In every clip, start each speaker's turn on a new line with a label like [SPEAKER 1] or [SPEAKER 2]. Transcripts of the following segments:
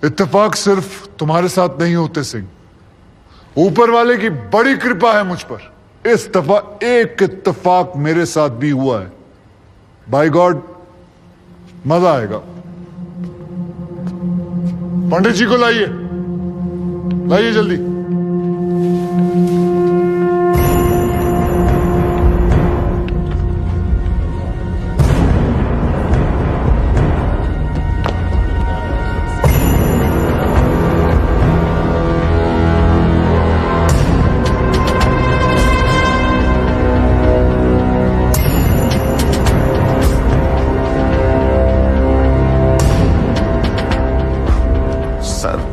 [SPEAKER 1] इत्तेफाक सिर्फ तुम्हारे साथ नहीं होते सिंह, ऊपर वाले की बड़ी कृपा है मुझ पर। इस दफा एक इत्तेफाक मेरे साथ भी हुआ है। बाय गॉड, मजा आएगा। पंडित जी को लाइए, लाइए जल्दी।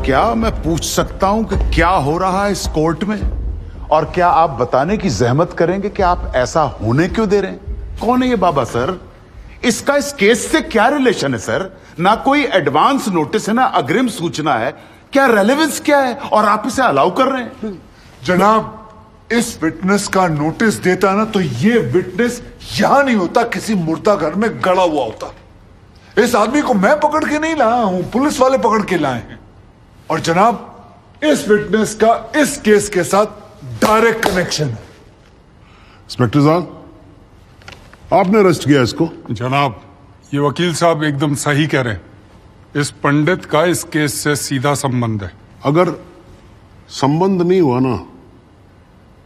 [SPEAKER 2] क्या मैं पूछ सकता हूं कि क्या हो रहा है इस कोर्ट में? और क्या आप बताने की जहमत करेंगे कि आप ऐसा होने क्यों दे रहे हैं? कौन है ये बाबा सर? इसका इस केस से क्या रिलेशन है सर? ना कोई एडवांस नोटिस है, ना अग्रिम सूचना है। क्या रेलेवेंस क्या है? और आप इसे अलाउ कर रहे हैं?
[SPEAKER 1] जनाब, इस विटनेस का नोटिस देता ना तो ये विटनेस यहां नहीं होता, किसी मुर्दा घर में गड़ा हुआ होता। इस आदमी को मैं पकड़ के नहीं लाया हूं, पुलिस वाले पकड़ के लाए हैं। और जनाब, इस विटनेस का इस केस के साथ डायरेक्ट कनेक्शन है।
[SPEAKER 3] इंस्पेक्टर साहब, आपने अरेस्ट किया इसको?
[SPEAKER 4] जनाब, ये वकील साहब एकदम सही कह रहे हैं। इस पंडित का इस केस से सीधा संबंध है।
[SPEAKER 3] अगर संबंध नहीं हुआ ना,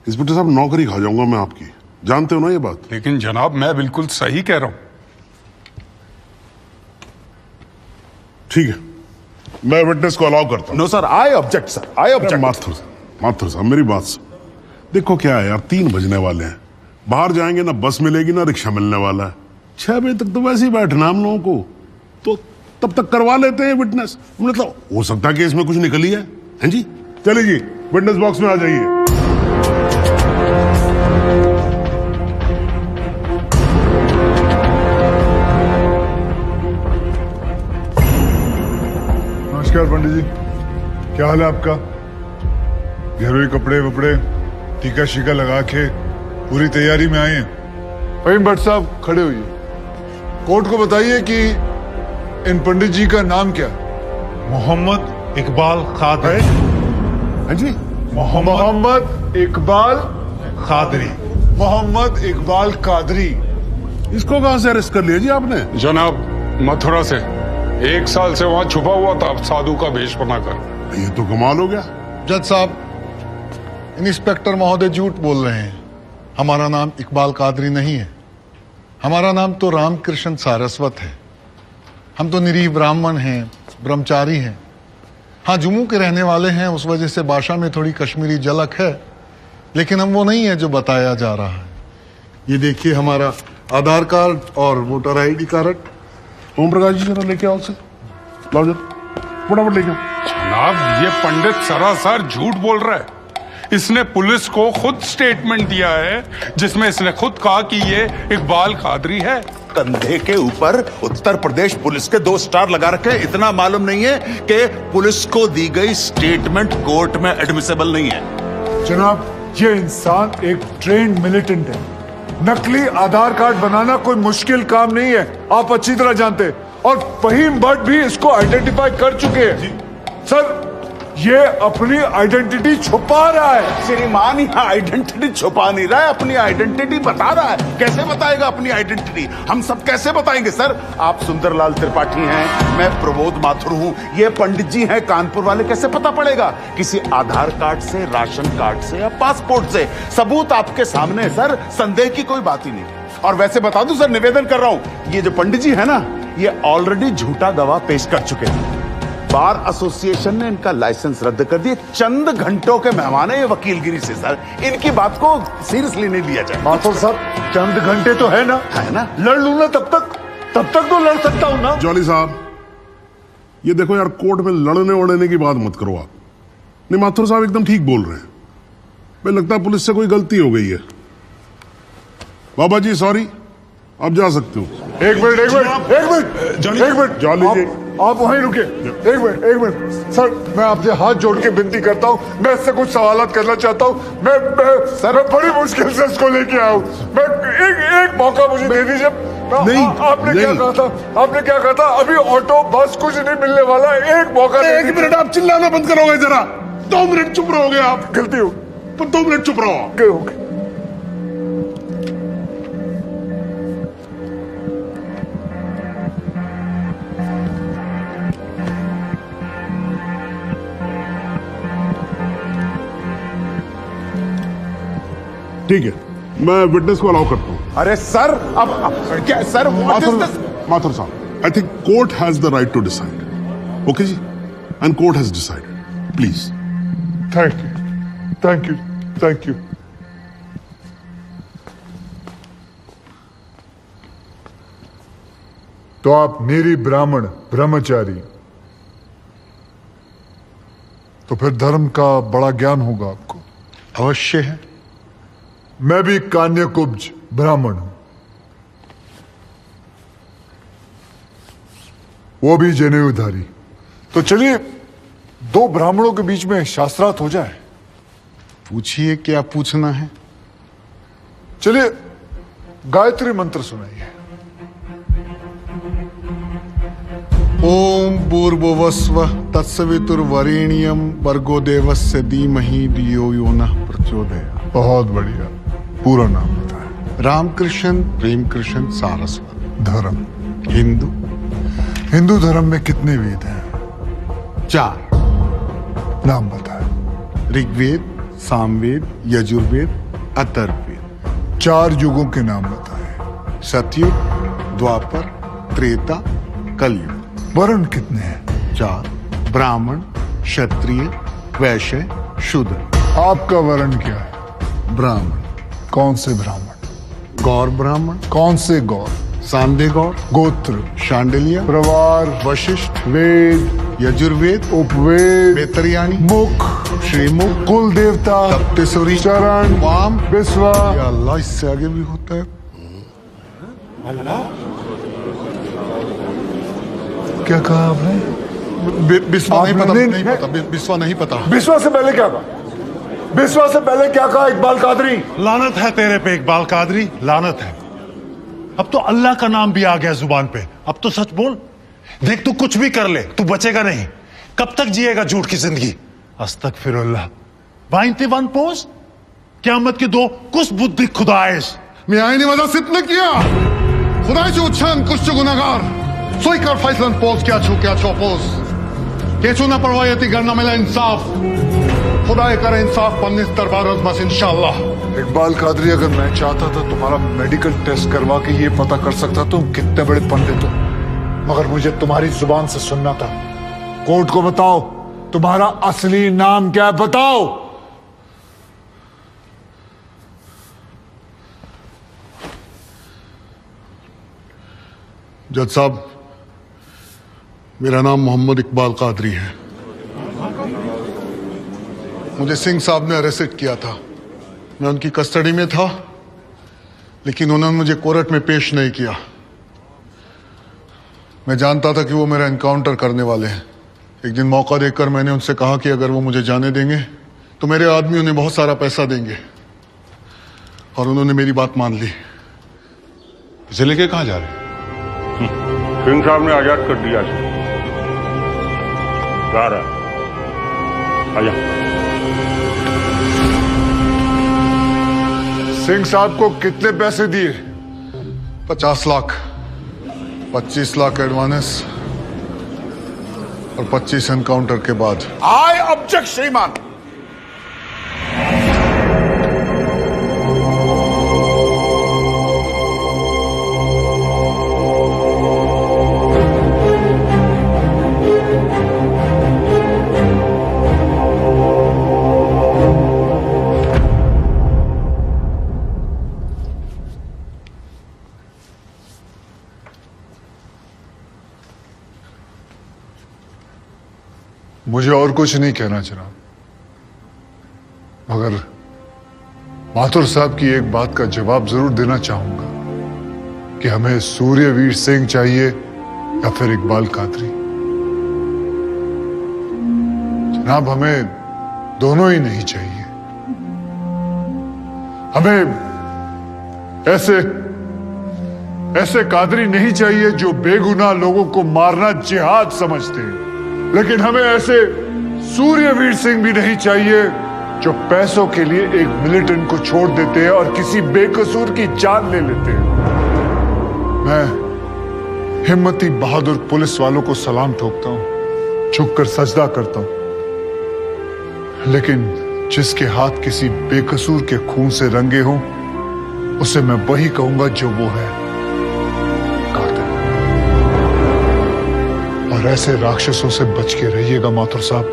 [SPEAKER 3] इंस्पेक्टर साहब, नौकरी खा जाऊंगा मैं आपकी। जानते हो ना ये बात?
[SPEAKER 4] लेकिन जनाब, मैं बिल्कुल सही कह रहा हूं।
[SPEAKER 3] ठीक है, मैं विटनेस को अलाउ करता हूं।
[SPEAKER 2] No sir, I object sir, I object.
[SPEAKER 3] Mathur साहब, मेरी बात सुन। देखो क्या है यार, 3 बजने वाले हैं, बाहर जाएंगे ना बस मिलेगी ना रिक्शा मिलने वाला है। 6 बजे तक तो वैसे ही बैठना हम लोगों को, तो तब तक करवा लेते हैं विटनेस। मतलब हो सकता है कि इसमें कुछ निकली है। हैं जी? चलिए जी, विटनेस बॉक्स में आ जाइए।
[SPEAKER 1] नमस्कार पंडित जी, क्या हाल है आपका? घरेलू कपड़े वपड़े टीका शीका लगा के पूरी तैयारी में आए हैं। फहीम भट्ट साहब, खड़े होइए। कोर्ट को बताइए कि इन पंडित जी का नाम क्या है?
[SPEAKER 5] मोहम्मद इकबाल कादरी।
[SPEAKER 3] हैं जी?
[SPEAKER 1] मोहम्मद इकबाल
[SPEAKER 5] कादरी।
[SPEAKER 1] मोहम्मद इकबाल कादरी।
[SPEAKER 3] इसको कहां से अरेस्ट कर लिया जी आपने?
[SPEAKER 4] जनाब, मथुरा से 1 साल से वहां छुपा हुआ था साधु का भेष बनाकर।
[SPEAKER 3] ये तो कमाल हो गया।
[SPEAKER 6] जज साहब, इंस्पेक्टर महोदय झूठ बोल रहे हैं। हमारा नाम इकबाल कादरी नहीं है, हमारा नाम तो रामकृष्ण सारस्वत है। हम तो निरीह ब्राह्मण हैं, ब्रह्मचारी हैं। हाँ, जम्मू के रहने वाले हैं, उस वजह से भाषा में थोड़ी कश्मीरी झलक है, लेकिन हम वो नहीं है जो बताया जा रहा है। ये देखिए हमारा आधार कार्ड और voter ID card.
[SPEAKER 3] Om Prakash ji, जरा लेके आओ से, लाओ जरा, फटाफट लेके आओ।
[SPEAKER 4] जनाब, ये पंडित सरासर झूठ बोल रहा है। इसने पुलिस को खुद स्टेटमेंट दिया है, जिसमें इसने खुद कहा कि ये इकबाल कादरी है।
[SPEAKER 2] कंधे के ऊपर उत्तर प्रदेश पुलिस के 2 स्टार लगा रखे। इतना मालूम नहीं है कि पुलिस को दी गई स्टेटमेंट कोर्ट में एडमिसेबल नहीं है।
[SPEAKER 1] जनाब, ये इंसान एक ट्रेन्ड मिलिटेंट है। नकली आधार कार्ड बनाना कोई मुश्किल काम नहीं है, आप अच्छी तरह जानते हैं। और फहीम भट्ट भी इसको आइडेंटिफाई कर चुके हैं। सर, ये अपनी आइडेंटिटी छुपा रहा है।
[SPEAKER 2] श्रीमान, यहाँ आइडेंटिटी छुपा नहीं रहा है, अपनी आइडेंटिटी बता रहा है। कैसे बताएगा अपनी आइडेंटिटी? हम सब कैसे बताएंगे सर? आप सुंदरलाल त्रिपाठी हैं, मैं प्रबोध माथुर हूँ, ये पंडित जी हैं कानपुर वाले, कैसे पता पड़ेगा? किसी आधार कार्ड से, राशन कार्ड से या पासपोर्ट से। सबूत आपके सामने है सर, संदेह की कोई बात ही नहीं। और वैसे बता दूं सर, निवेदन कर रहा हूं, ये जो पंडित जी है ना, ये ऑलरेडी झूठा गवाह पेश कर चुके हैं। बार एसोसिएशन ने इनका लाइसेंस रद्द कर दिया। चंद घंटों के मेहमान है ये वकीलगिरी से सर, इनकी बात को सीरियसली नहीं लिया जाए।
[SPEAKER 1] माथुर साहब, चंद घंटे तो है ना, लड़ लूं ना, तब तक तो लड़ सकता हूं ना।
[SPEAKER 3] जॉली साहब, ये देखो यार, कोर्ट में लड़ने वड़ने की बात मत करो आप। नहीं, माथुर साहब एकदम ठीक बोल रहे हैं। मुझे लगता है पुलिस से कोई गलती हो गई है। बाबा जी सॉरी, आप जा सकते हो।
[SPEAKER 1] एक मिनट
[SPEAKER 3] जॉली जी,
[SPEAKER 1] आप वहीं रुके। एक मिनट सर, मैं आपसे हाथ जोड़ के विनती करता हूं, मैं इससे कुछ सवालात करना चाहता हूं। मैं बड़ी मुश्किल से इसको लेके आया हूं। मैं एक मौका मुझे दे दीजिए,
[SPEAKER 3] नहीं
[SPEAKER 1] आपने क्या
[SPEAKER 3] नहीं
[SPEAKER 1] कहा था? आपने क्या कहा था? अभी ऑटो बस कुछ नहीं मिलने वाला, एक मौका दे
[SPEAKER 3] एक
[SPEAKER 1] दीजिए।
[SPEAKER 3] मिनट आप चिल्लाना बंद करोगे जरा? 2 मिनट चुप रहोगे आप?
[SPEAKER 1] गलती हो
[SPEAKER 3] पर 2 मिनट चुप रहो आप।
[SPEAKER 1] गए होंगे।
[SPEAKER 3] ठीक है, मैं विटनेस को अलाउ करता हूँ।
[SPEAKER 2] अरे सर अब क्या sir what is this?
[SPEAKER 3] Mathur साहब, I think court has the right to decide. Okay ji, and court has decided. Please.
[SPEAKER 1] Thank you, thank you, thank you. तो आप निरी ब्राह्मण ब्रह्मचारी, तो फिर धर्म का बड़ा ज्ञान होगा आपको।
[SPEAKER 6] अवश्य है।
[SPEAKER 1] मैं भी कान्यकुब्ज ब्राह्मण हूं, वो भी जनेऊधारी। तो चलिए 2 ब्राह्मणों के बीच में शास्त्रार्थ हो जाए।
[SPEAKER 6] पूछिए, क्या पूछना है?
[SPEAKER 1] चलिए गायत्री मंत्र सुनाइए।
[SPEAKER 6] ओम भूर्भुवस्वः तत्सवितुर्वरेण्यं भर्गो देवस्य धीमहि धियो यो नः प्रचोदयात्।
[SPEAKER 1] बहुत बढ़िया। पूरा नाम बताएं।
[SPEAKER 6] रामकृष्ण प्रेमकृष्ण सारस्वत।
[SPEAKER 1] धर्म?
[SPEAKER 6] हिंदू।
[SPEAKER 1] हिंदू धर्म में कितने वेद हैं?
[SPEAKER 6] 4।
[SPEAKER 1] नाम बताएं।
[SPEAKER 6] ऋग्वेद, सामवेद, यजुर्वेद, अथर्ववेद।
[SPEAKER 1] 4 युगों के नाम बताएं।
[SPEAKER 6] सतयुग, द्वापर, त्रेता, कलयुग।
[SPEAKER 1] वर्ण कितने हैं?
[SPEAKER 6] 4। ब्राह्मण, क्षत्रिय, वैश्य, शूद्र।
[SPEAKER 1] आपका वर्ण क्या है?
[SPEAKER 6] ब्राह्मण।
[SPEAKER 1] कौन से ब्राह्मण?
[SPEAKER 6] गौर ब्राह्मण।
[SPEAKER 1] कौन से गौर?
[SPEAKER 6] सांदे गौर।
[SPEAKER 1] गोत्र?
[SPEAKER 6] शांडिलिया।
[SPEAKER 1] प्रवार?
[SPEAKER 6] वशिष्ठ।
[SPEAKER 1] वेद?
[SPEAKER 6] यजुर्वेद।
[SPEAKER 1] उपवेद?
[SPEAKER 6] बेतरियाणी।
[SPEAKER 1] मुख?
[SPEAKER 6] श्रीमुख।
[SPEAKER 1] कुल देवता?
[SPEAKER 6] सप्तसुरी।
[SPEAKER 1] चरण?
[SPEAKER 6] वाम।
[SPEAKER 1] विश्वा?
[SPEAKER 6] या अल्लाह, इससे आगे भी होता है?
[SPEAKER 1] क्या कहा आपने?
[SPEAKER 6] बिस्वा नहीं पता,
[SPEAKER 1] आपने-
[SPEAKER 6] नहीं पता, बिस्वा नहीं पता।
[SPEAKER 1] विश्वा से पहले क्या कहा? विश्वा से पहले क्या कहा इकबाल कादरी?
[SPEAKER 5] लानत है तेरे पे इकबाल कादरी, लानत है। अब तो अल्लाह का नाम भी आ गया जुबान पे। अब तो सच बोल। देख, तू कुछ भी कर ले, तू बचेगा नहीं। कब तक जिएगा झूठ की जिंदगी? अस्तगफिरुल्लाह। वाइनते वन पोज क़यामत के 2 कुछ बुद्धि खुदाइश।
[SPEAKER 6] मी आईने माझा सिद्ध किया खुदाचे उच्छान कुछ गुनागार सोईकर फैसलन पोज क्या छो पोज केचो ना परवायती करना मिला इंसाफ खुदाए कर इंसाफ पन्नीस दरबार बस इंशाअल्लाह।
[SPEAKER 1] इकबाल कादरी, अगर मैं चाहता था तुम्हारा मेडिकल टेस्ट करवा के ये पता कर सकता तुम कितने बड़े पंडित हो, मगर मुझे तुम्हारी जुबान से सुनना था। कोर्ट को बताओ तुम्हारा असली नाम क्या है, बताओ।
[SPEAKER 6] जज साहब, मेरा नाम मोहम्मद इकबाल कादरी है। मुझे सिंह साहब ने अरेस्ट किया था। मैं उनकी कस्टडी में था, लेकिन उन्होंने मुझे कोर्ट में पेश नहीं किया। मैं जानता था कि वो मेरा एनकाउंटर करने वाले हैं। एक दिन मौका देखकर मैंने उनसे कहा कि अगर वो मुझे जाने देंगे तो मेरे आदमी उन्हें बहुत सारा पैसा देंगे, और उन्होंने मेरी बात मान ली।
[SPEAKER 3] इसे लेके कहाँ जा रहे?
[SPEAKER 7] सिंह साहब ने आजाद कर दिया इसे। जा रहा आजा।
[SPEAKER 1] सिंह साहब को कितने पैसे दिए?
[SPEAKER 6] 50 लाख, 25 लाख एडवांस और 25 एनकाउंटर के बाद।
[SPEAKER 2] आई ऑब्जेक्ट श्रीमान।
[SPEAKER 1] मुझे और कुछ नहीं कहना जनाब, मगर माथुर साहब की एक बात का जवाब जरूर देना चाहूंगा कि हमें सूर्यवीर सिंह चाहिए या फिर इकबाल कादरी। जनाब, हमें दोनों ही नहीं चाहिए। हमें ऐसे ऐसे कादरी नहीं चाहिए जो बेगुनाह लोगों को मारना जिहाद समझते हैं। लेकिन हमें ऐसे सूर्यवीर सिंह भी नहीं चाहिए जो पैसों के लिए एक मिलिटेंट को छोड़ देते हैं और किसी बेकसूर की जान ले लेते हैं। मैं हिम्मती बहादुर पुलिस वालों को सलाम ठोकता हूं, झुककर सजदा करता हूं, लेकिन जिसके हाथ किसी बेकसूर के खून से रंगे हों उसे मैं वही कहूंगा जो वो है, कातिल। और ऐसे राक्षसों से बच के रहिएगा माथुर साहब।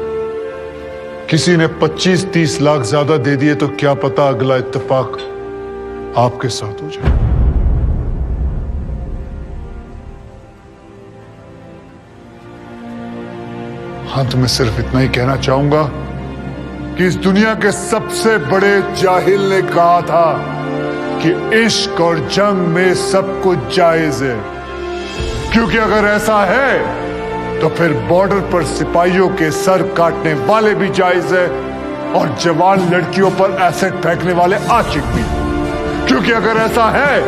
[SPEAKER 1] किसी ने 25-30 लाख ज्यादा दे दिए तो क्या पता अगला इत्तेफाक आपके साथ हो जाए। अंत में सिर्फ इतना ही कहना चाहूंगा कि इस दुनिया के सबसे बड़े जाहिल ने कहा था कि इश्क और जंग में सब कुछ जायज है, क्योंकि अगर ऐसा है तो फिर बॉर्डर पर सिपाहियों के सर काटने वाले भी जायज है और जवान लड़कियों पर एसिड फेंकने वाले आशिक भी, क्योंकि अगर ऐसा है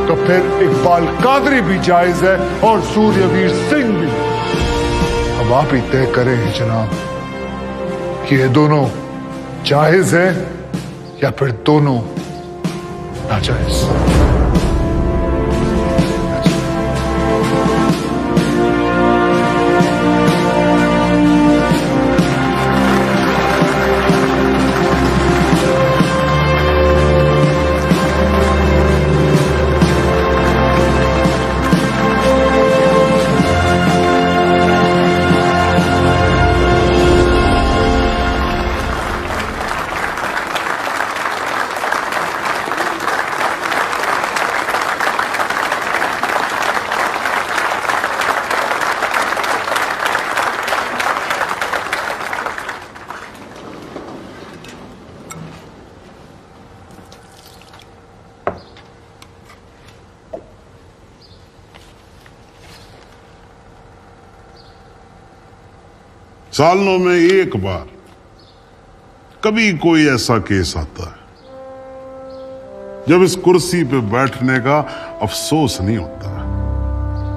[SPEAKER 1] तो फिर इकबाल कादरी भी जायज है और सूर्यवीर सिंह भी। अब आप ही तय करें जनाब कि ये दोनों जायज है या फिर दोनों नाजायज।
[SPEAKER 3] सालों में एक बार कभी कोई ऐसा केस आता है जब इस कुर्सी पे बैठने का अफसोस नहीं होता।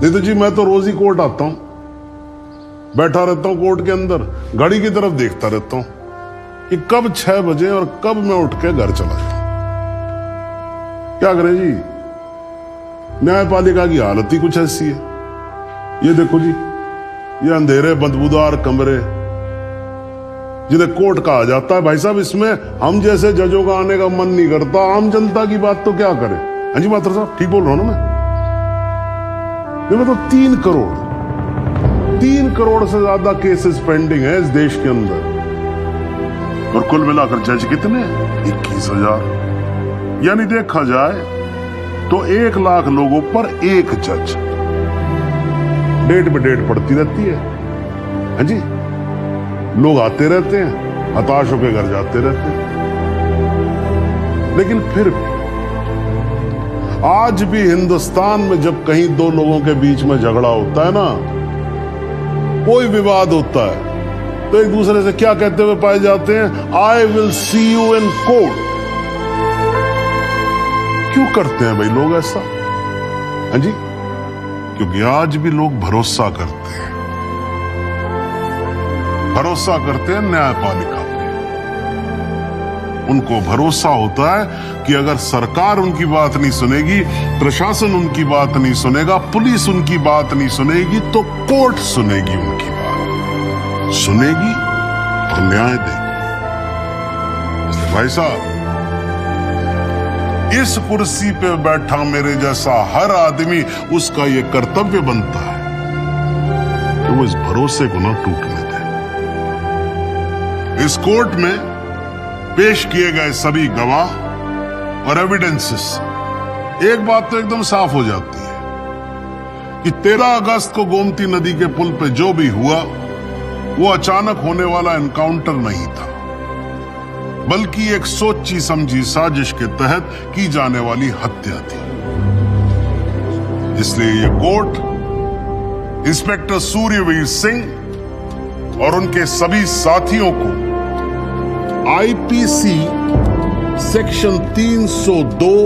[SPEAKER 3] नहीं तो जी मैं तो रोज ही कोर्ट आता हूं, बैठा रहता हूं कोर्ट के अंदर, घड़ी की तरफ देखता रहता हूं कि कब 6 बजे और कब मैं उठ के घर चला जाऊं। क्या करें जी, न्यायपालिका की हालत ही कुछ ऐसी है। ये देखो जी, ये अंधेरे बदबूदार कमरे जिन्हें कोर्ट कहा जाता है, भाई साहब इसमें हम जैसे जजों का आने का मन नहीं करता। आम जनता की बात तो क्या करें। हाँ जी माथुर साहब ठीक बोल रहा हूं ना मैं? मतलब 3 करोड़ से ज्यादा केसेस पेंडिंग है इस देश के अंदर, और कुल मिलाकर जज कितने? 21,000। यानी देखा जाए तो 1 लाख लोगों पर एक जज। डेट पे डेट पड़ती रहती है। हाँ जी, लोग आते रहते हैं, हताश होकर घर जाते रहते हैं। लेकिन फिर भी आज भी हिंदुस्तान में जब कहीं 2 लोगों के बीच में झगड़ा होता है ना, कोई विवाद होता है, तो एक दूसरे से क्या कहते हुए पाए जाते हैं? I will see you in court. क्यों करते हैं भाई लोग ऐसा? हाँ जी, क्योंकि आज भी लोग भरोसा करते हैं, भरोसा करते हैं न्यायपालिका पे। उनको भरोसा होता है कि अगर सरकार उनकी बात नहीं सुनेगी, प्रशासन उनकी बात नहीं सुनेगा, पुलिस उनकी बात नहीं सुनेगी, तो कोर्ट सुनेगी उनकी बात, सुनेगी और न्याय देगी। भाई साहब, इस कुर्सी पे बैठा मेरे जैसा हर आदमी, उसका यह कर्तव्य बनता है कि वो इस भरोसे को ना टूटने दे। इस कोर्ट में पेश किए गए सभी गवाह और एविडेंसेस, एक बात तो एकदम साफ हो जाती है कि 13 अगस्त को गोमती नदी के पुल पे जो भी हुआ वो अचानक होने वाला एनकाउंटर नहीं था, बल्कि एक सोची समझी साजिश के तहत की जाने वाली हत्या थी। इसलिए ये कोर्ट इंस्पेक्टर सूर्यवीर सिंह और उनके सभी साथियों को आईपीसी सेक्शन 302,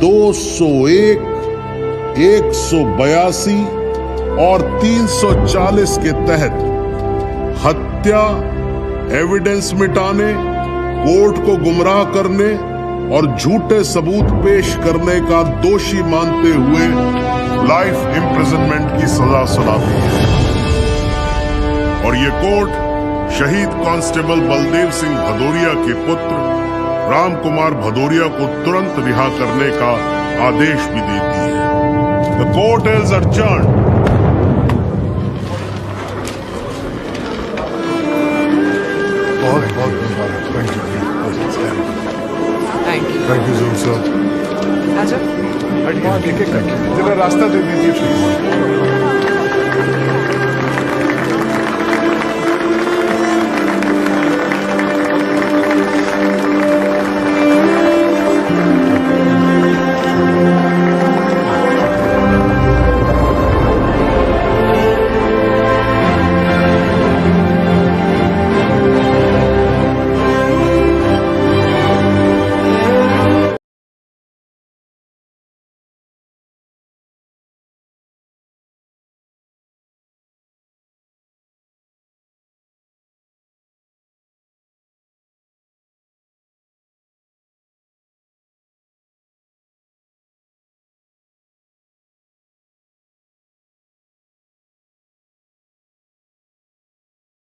[SPEAKER 3] 201 182 और 340 के तहत हत्या, एविडेंस मिटाने, कोर्ट को गुमराह करने और झूठे सबूत पेश करने का दोषी मानते हुए लाइफ इम्प्रिजनमेंट की सजा सुनाती है। और ये कोर्ट शहीद कांस्टेबल बलदेव सिंह भदौरिया के पुत्र राम कुमार भदौरिया को तुरंत रिहा करने का आदेश भी देती है। The court is adjourned।
[SPEAKER 6] बहुत बहुत मुबारक। Thank you
[SPEAKER 8] thank you
[SPEAKER 6] sir.
[SPEAKER 8] आजा
[SPEAKER 6] जरा रास्ता दे दीजिए।